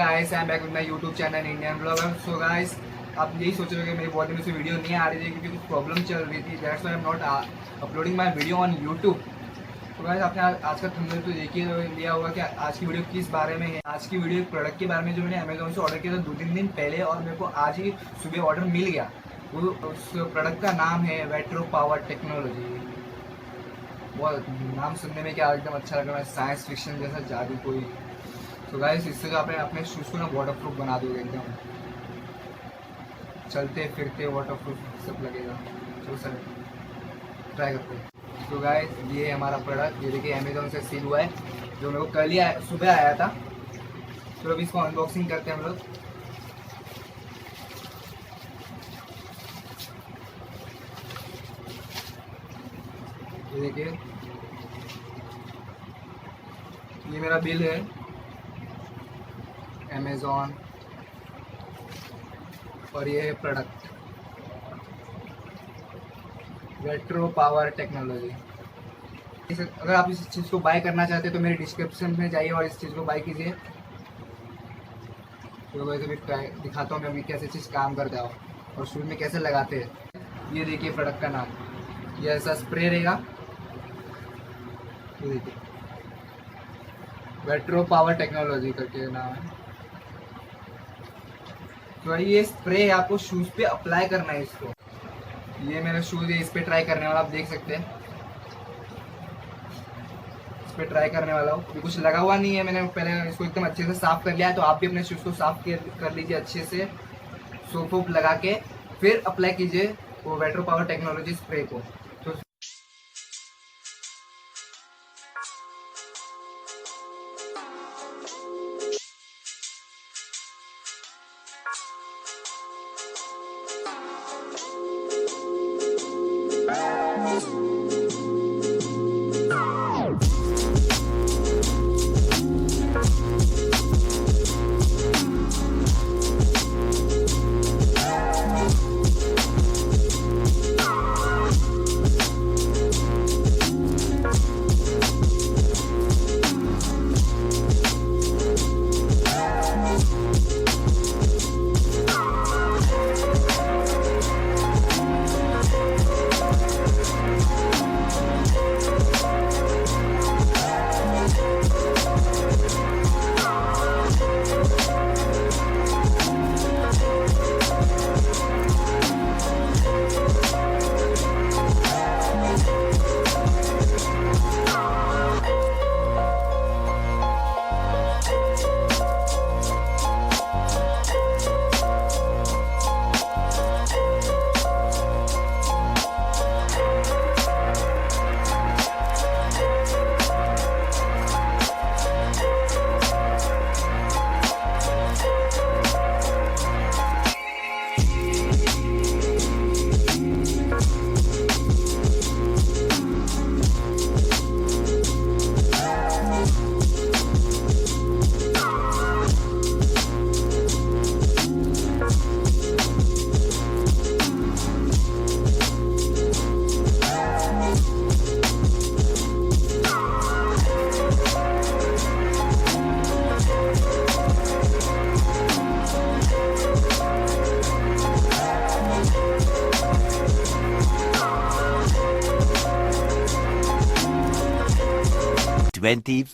Guys, I am back with my YouTube channel Indian blogger. So guys, आप यही सोच रहे हो कि मेरी बहुत दिनों से वीडियो नहीं आ रही थी क्योंकि कुछ प्रॉब्लम चल रही थी। That's why I am not uploading my video on YouTube. तो गाइस, आपने आज का थंबनेल तो देख ही लिया होगा कि आज की वीडियो किस बारे में है। आज की वीडियो एक प्रोडक्ट के बारे में जो मैंने अमेजोन से ऑर्डर किया था 2-3 दिन पहले, और मेरे को आज ही सुबह ऑर्डर मिल गया। वो उस प्रोडक्ट का नाम है वेट्रो पावर टेक्नोलॉजी। बहुत नाम सुनने में क्या एकदम अच्छा लग रहा है, साइंस फिक्शन जैसा जादू कोई। तो गाइस, इससे तो आपने अपने शूज़ को ना वाटर प्रूफ बना दोगे एकदम, चलते फिरते वाटर प्रूफ सब लगेगा। तो सर ट्राई करते हैं। तो गाइस, ये है हमारा प्रोडक्ट। ये देखिए अमेजोन से सील हुआ है, जो मेरे को कल ही सुबह आया था। तो अभी इसको अनबॉक्सिंग करते हैं हम लोग। ये देखिए, ये मेरा बिल है अमेज़ॉन, और ये है प्रोडक्ट वेट्रो पावर टेक्नोलॉजी। अगर आप इस चीज़ को बाय करना चाहते हैं तो मेरे डिस्क्रिप्शन में जाइए और इस चीज़ को बाय कीजिए। तो वैसे भी ट्राई दिखाता हूँ मैं अभी कैसे चीज़ काम करता है और शूज़ में कैसे लगाते हैं। ये देखिए प्रोडक्ट का नाम, ये ऐसा स्प्रे रहेगा। ये देखिए वेट्रो पावर टेक्नोलॉजी करके नाम है। तो ये स्प्रे आपको शूज़ पे अप्लाई करना है इसको। ये मेरा शूज़ है, इस पे ट्राई करने वाला, आप देख सकते हैं। इस पे ट्राई करने वाला हूँ। ये कुछ लगा हुआ नहीं है, मैंने पहले इसको एकदम अच्छे से साफ़ कर लिया है। तो आप भी अपने शूज़ को साफ़ कर लीजिए अच्छे से, सोप वोप लगा के फिर अप्लाई कीजिए वो वेट्रो पावर टेक्नोलॉजी स्प्रे को।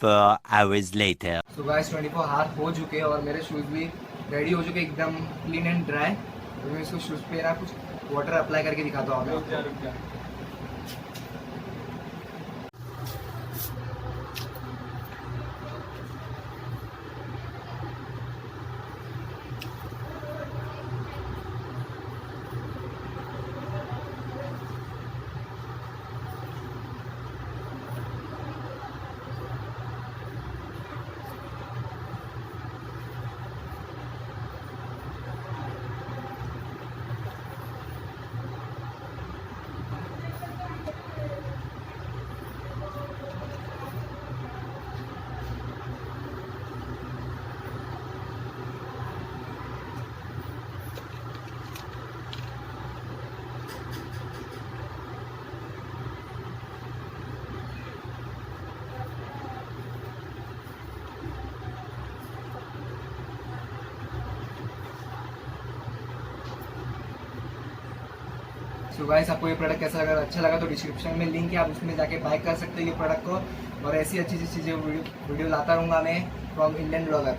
तो hours later. तो गाइस 24 आवर हो चुके हैं और मेरे शूज़ भी रेडी हो चुके, एकदम क्लीन एंड ड्राई। तो मैं इसको शूज़ पे ना कुछ वाटर अप्लाई करके दिखाता हूँ आपको। सो गाइस आपको ये प्रोडक्ट कैसा लगा, अच्छा लगा तो डिस्क्रिप्शन में लिंक है, आप उसमें जाके बाय कर सकते हो ये प्रोडक्ट को। और ऐसी अच्छी चीज़ें वीडियो लाता रहूँगा मैं फ्रॉम इंडियन ब्लॉगर।